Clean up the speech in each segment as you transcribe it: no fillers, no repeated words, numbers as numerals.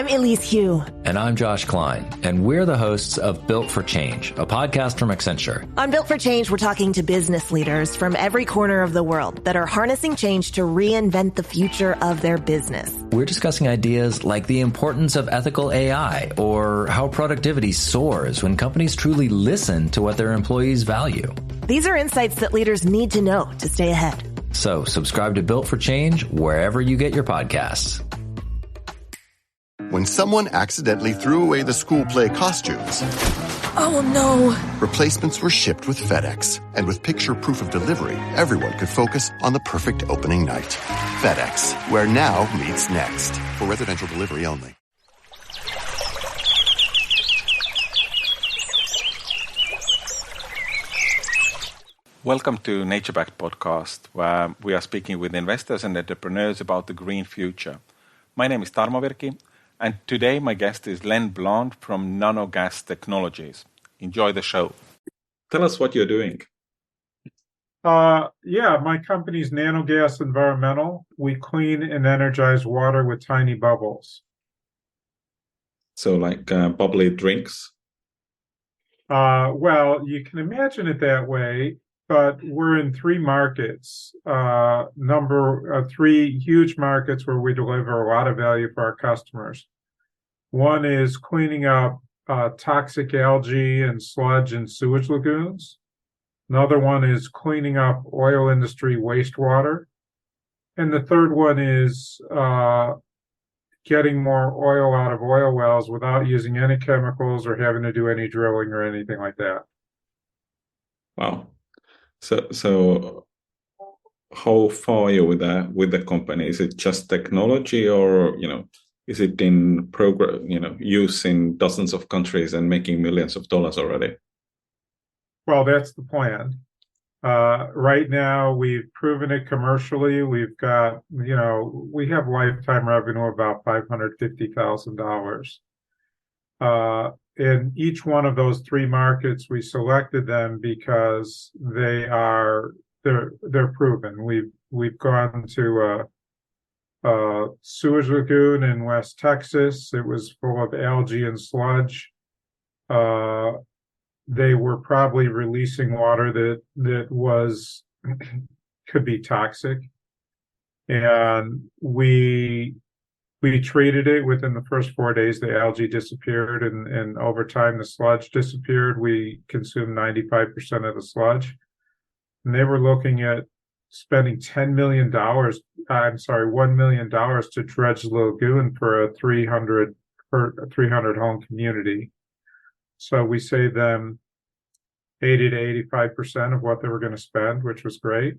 I'm Elise Hugh. And I'm Josh Klein, and we're the hosts of Built for Change, a podcast from Accenture. On Built for Change, we're talking to business leaders from every corner of the world that are harnessing change to reinvent the future of their business. We're discussing ideas like the importance of ethical AI or how productivity soars when companies truly listen to what their employees value. These are insights that leaders need to know to stay ahead. So subscribe to Built for Change wherever you get your podcasts. When someone accidentally threw away the school play costumes. Oh no. Replacements were shipped with FedEx. And with picture proof of delivery, everyone could focus on the perfect opening night. FedEx, where now meets next. For residential delivery only. Welcome to Nature Backed Podcast, where we are speaking with investors and entrepreneurs about the green future. My name is Tarmo Virki. And today my guest is Len Bland from Nano Gas Technologies. Enjoy the show. Tell us what you're doing. My company's Nano Gas Environmental. We clean and energize water with tiny bubbles. So like bubbly drinks? Well, you can imagine it that way, but we're in three markets. Three huge markets where we deliver a lot of value for our customers. One is cleaning up toxic algae and sludge in sewage lagoons. Another one is cleaning up oil industry wastewater. And the third one is getting more oil out of oil wells without using any chemicals or having to do any drilling or anything like that. Wow. So how far are you with the company? Is it just technology, or is it in use in dozens of countries and making millions of dollars already? Well, that's the plan. Right now, we've proven it commercially. We've got, we have lifetime revenue of about $550,000. In each one of those three markets, we selected them because they're proven. We've gone to a sewage lagoon in West Texas. It was full of algae and sludge. They were probably releasing water that was could be toxic, and we treated it. Within the first 4 days, the algae disappeared, and over time, the sludge disappeared. We consumed 95% of the sludge, and they were looking at spending $1 million to dredge the lagoon for a 300 home community. So we saved them 80 to 85% of what they were going to spend, which was great.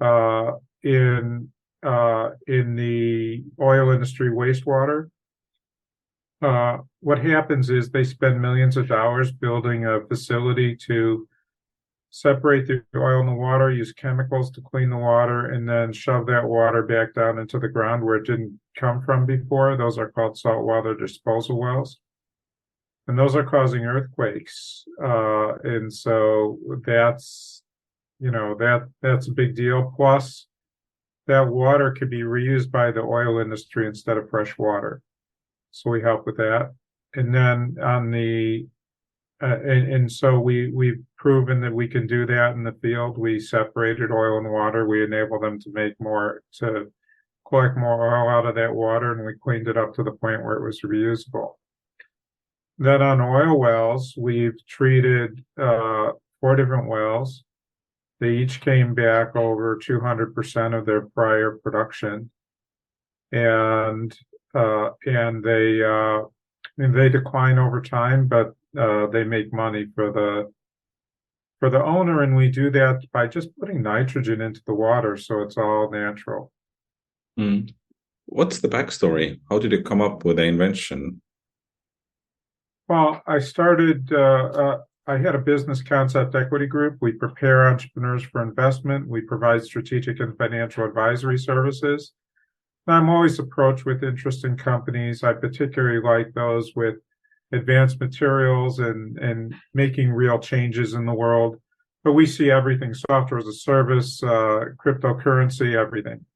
In the oil industry wastewater, what happens is they spend millions of dollars building a facility to separate the oil and the water, use chemicals to clean the water, and then shove that water back down into the ground where it didn't come from before. Those are called saltwater disposal wells. And those are causing earthquakes. And so that's a big deal. Plus, that water could be reused by the oil industry instead of fresh water. So we help with that. And then so we've proven that we can do that in the field. We separated oil and water. We enable them to collect more oil out of that water, and we cleaned it up to the point where it was reusable. Then on oil wells, we've treated 4 different wells. They each came back over 200% of their prior production, and they decline over time, but they make money for the owner, and we do that by just putting nitrogen into the water, so it's all natural. What's the backstory? How did you come up with the invention? Well, I had a business concept equity group. We prepare entrepreneurs for investment. We provide strategic and financial advisory services. I'm always approached with interesting companies. I particularly like those with advanced materials and making real changes in the world. But we see everything, software as a service, cryptocurrency, everything.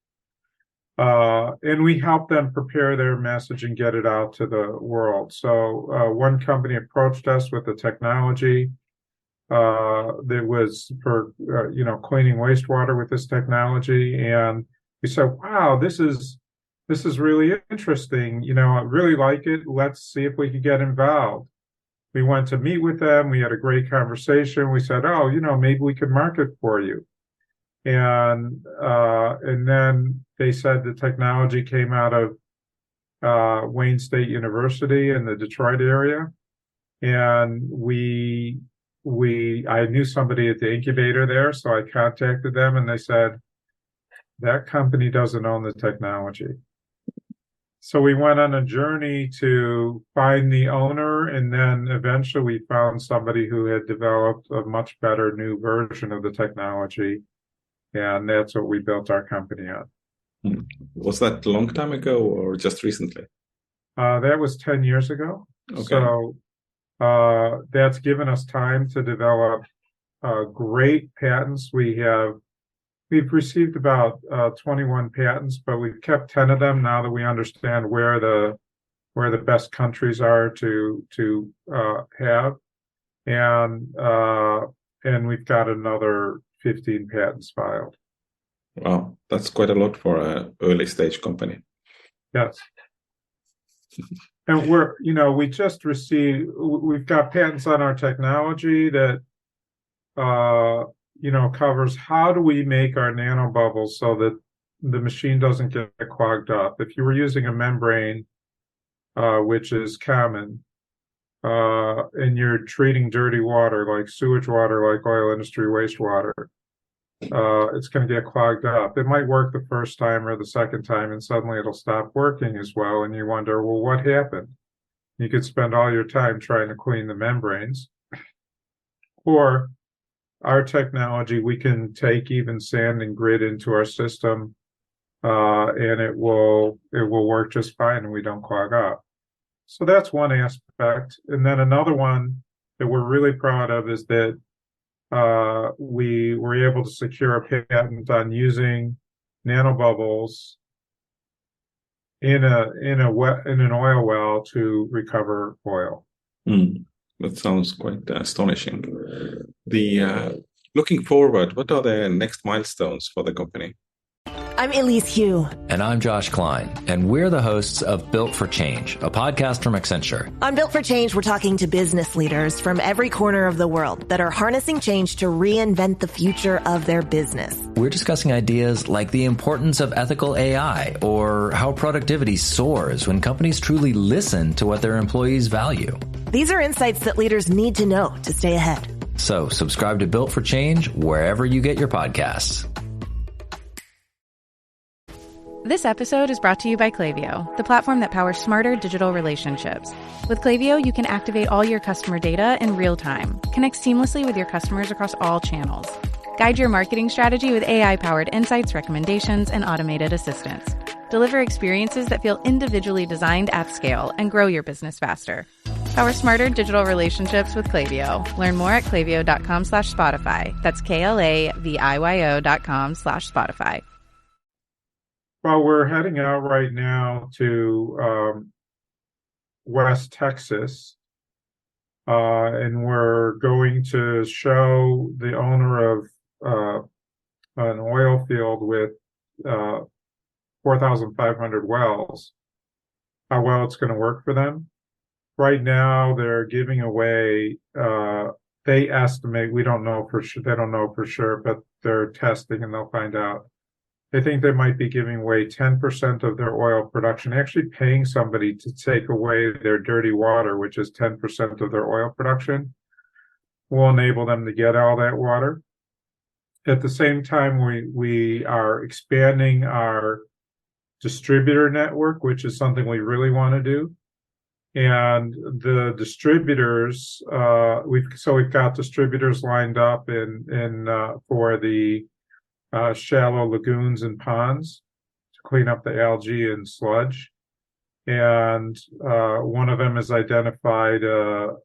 And we help them prepare their message and get it out to the world. So one company approached us with a technology that was for cleaning wastewater with this technology, and we said, "Wow, this is really interesting. I really like it. Let's see if we could get involved." We went to meet with them. We had a great conversation. We said, "Oh, maybe we could market for you." And then they said the technology came out of Wayne State University in the Detroit area, and I knew somebody at the incubator there, so I contacted them, and they said that company doesn't own the technology. So we went on a journey to find the owner, and then eventually we found somebody who had developed a much better new version of the technology. And that's what we built our company on. Was that a long time ago or just recently? That was 10 years ago. Okay. So that's given us time to develop great patents. We've received about 21 patents, but we've kept 10 of them now that we understand where the best countries are to have, and we've got another 15 patents filed. Wow, that's quite a lot for an early stage company. Yes. And we've got patents on our technology that, covers how do we make our nanobubbles so that the machine doesn't get clogged up. If you were using a membrane, which is common, and you're treating dirty water like sewage water, like oil industry wastewater, it's going to get clogged up. It might work the first time or the second time, and suddenly it'll stop working as well. And you wonder, well, what happened? You could spend all your time trying to clean the membranes. Or our technology, we can take even sand and grit into our system, and it will work just fine, and we don't clog up. So that's one aspect. And then another one that we're really proud of is that we were able to secure a patent on using nanobubbles in an oil well to recover oil. That sounds quite astonishing. Looking forward, what are the next milestones for the company? I'm Elise Hugh. And I'm Josh Klein, and we're the hosts of Built for Change, a podcast from Accenture. On Built for Change, we're talking to business leaders from every corner of the world that are harnessing change to reinvent the future of their business. We're discussing ideas like the importance of ethical AI or how productivity soars when companies truly listen to what their employees value. These are insights that leaders need to know to stay ahead. So subscribe to Built for Change wherever you get your podcasts. This episode is brought to you by Klaviyo, the platform that powers smarter digital relationships. With Klaviyo, you can activate all your customer data in real time, connect seamlessly with your customers across all channels, guide your marketing strategy with AI-powered insights, recommendations, and automated assistance, deliver experiences that feel individually designed at scale, and grow your business faster. Power smarter digital relationships with Klaviyo. Learn more at klaviyo.com/Spotify. That's KLAVIYO.com/Spotify. Well, we're heading out right now to West Texas, and we're going to show the owner of an oil field with 4,500 wells how well it's going to work for them. Right now, they're giving away, they estimate, we don't know for sure, they don't know for sure, but they're testing and they'll find out. They think they might be giving away 10% of their oil production, actually paying somebody to take away their dirty water, which is 10% of their oil production, will enable them to get all that water. At the same time, we are expanding our distributor network, which is something we really want to do. And the distributors, we've got distributors lined up for the shallow lagoons and ponds to clean up the algae and sludge. And one of them has identified a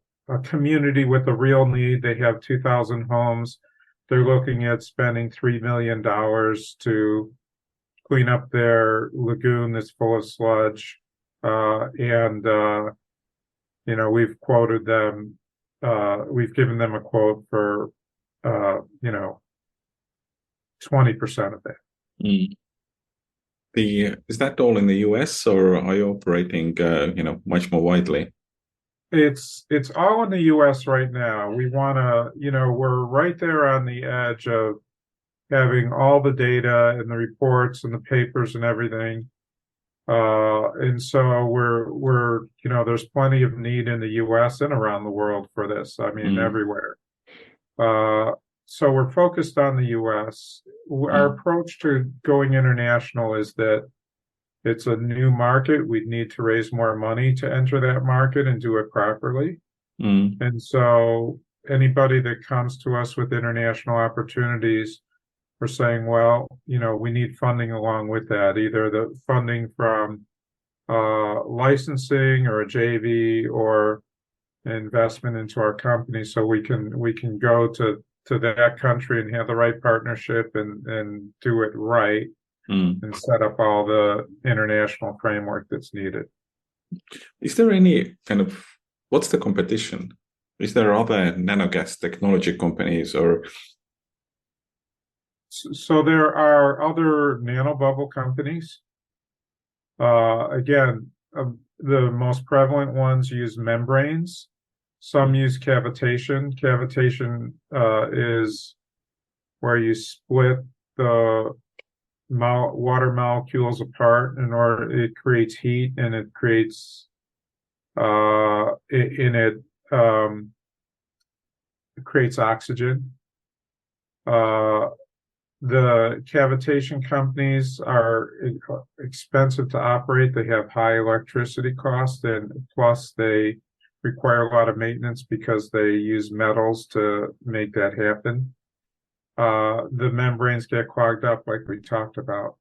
community with a real need. They have 2,000 homes. They're looking at spending $3 million to clean up their lagoon that's full of sludge. We've quoted them, we've given them a quote for, 20% of that. Mm. Is that all in the US, or are you operating, much more widely? It's all in the US right now. We want to, we're right there on the edge of having all the data and the reports and the papers and everything. And so we're, there's plenty of need in the US and around the world for this. I mean, everywhere. So we're focused on the US. Our approach to going international is that it's a new market. We'd need to raise more money to enter that market and do it properly. And so anybody that comes to us with international opportunities, we're saying, well, we need funding along with that, either the funding from licensing or a JV or investment into our company, so we can go to that country and have the right partnership and do it right and set up all the international framework that's needed. Is there any what's the competition? Is there other nanogas technology companies or? So there are other nanobubble companies. Again, the most prevalent ones use membranes. Some use cavitation. Cavitation is where you split the water molecules apart in order, it creates heat and it creates it creates oxygen. The cavitation companies are expensive to operate. They have high electricity costs, and plus they require a lot of maintenance because they use metals to make that happen. The membranes get clogged up like we talked about.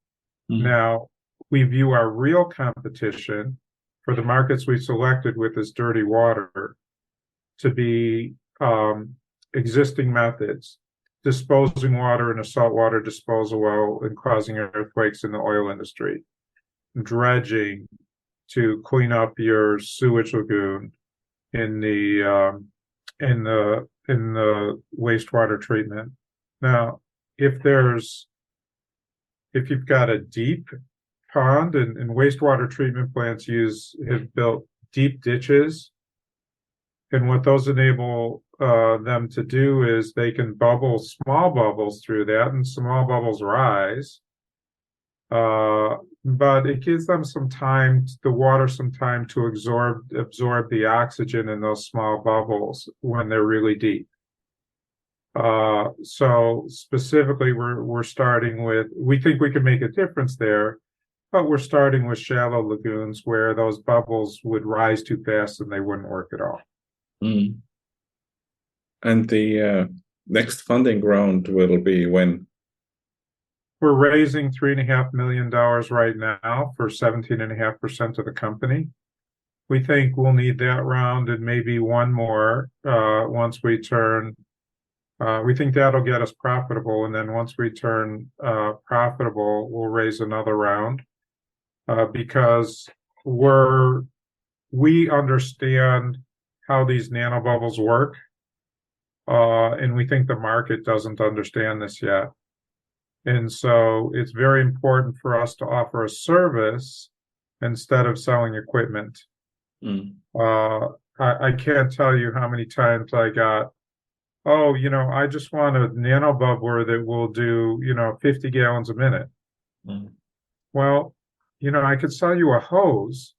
Now, we view our real competition for the markets we selected with this dirty water to be existing methods, disposing water in a saltwater disposal well and causing earthquakes in the oil industry, dredging to clean up your sewage lagoon in the wastewater treatment. Now, if you've got a deep pond, and wastewater treatment plants have built deep ditches, and what those enable them to do is they can bubble small bubbles through that, and small bubbles rise. But it gives them the water some time to absorb the oxygen in those small bubbles when they're really deep. So specifically, we're starting with, we think we can make a difference there, but we're starting with shallow lagoons where those bubbles would rise too fast and they wouldn't work at all. And the next funding round will be when? We're raising $3.5 million right now for 17.5% of the company. We think we'll need that round and maybe one more once we turn. We think that'll get us profitable, and then once we turn profitable, we'll raise another round because we understand how these nanobubbles work, and we think the market doesn't understand this yet. And so it's very important for us to offer a service instead of selling equipment. I can't tell you how many times I got, I just want a nanobubbler that will do, 50 gallons a minute. Well, I could sell you a hose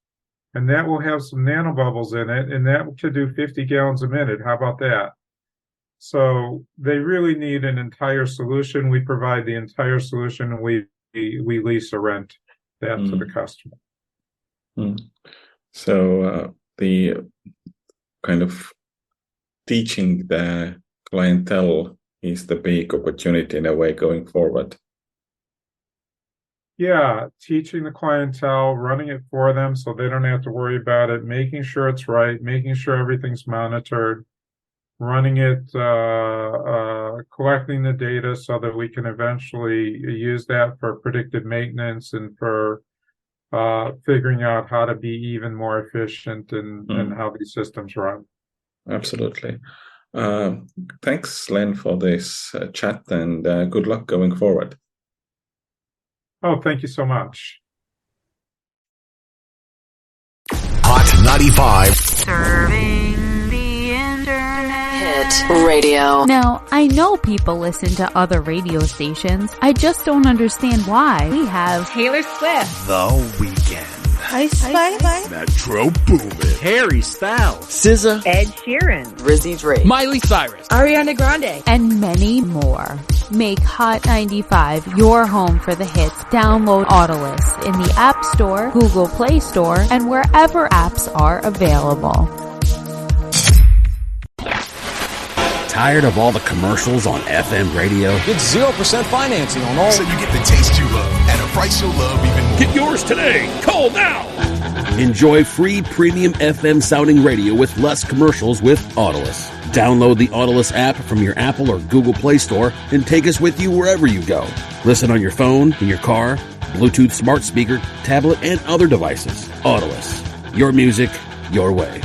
and that will have some nanobubbles in it, and that could do 50 gallons a minute. How about that? So they really need an entire solution. We provide the entire solution, and we lease or rent that to the customer. So the kind of teaching the clientele is the big opportunity in a way going forward. Yeah, teaching the clientele, running it for them so they don't have to worry about it, making sure it's right, making sure everything's monitored. running it, collecting the data so that we can eventually use that for predictive maintenance and for figuring out how to be even more efficient in how these systems run. Absolutely. Thanks, Len, for this chat, and good luck going forward. Oh, thank you so much. Hot 95. Serving the internet. Hit radio. Now, I know people listen to other radio stations. I just don't understand why. We have Taylor Swift. The Weeknd. Ice Spice. Metro Boomin. Harry Styles. SZA. Ed Sheeran. Drizzy Drake. Miley Cyrus. Ariana Grande. and many more. Make Hot 95 your home for the hits. Download Autolus in the App Store, Google Play Store, and wherever apps are available. Tired of all the commercials on FM radio? Get 0% financing on all. So you get the taste you love at a price you'll love even more. Get yours today. Call now. Enjoy free premium FM sounding radio with less commercials with Autolus. Download the Autolus app from your Apple or Google Play Store and take us with you wherever you go. Listen on your phone, in your car, Bluetooth smart speaker, tablet, and other devices. Autolus. Your music, your way.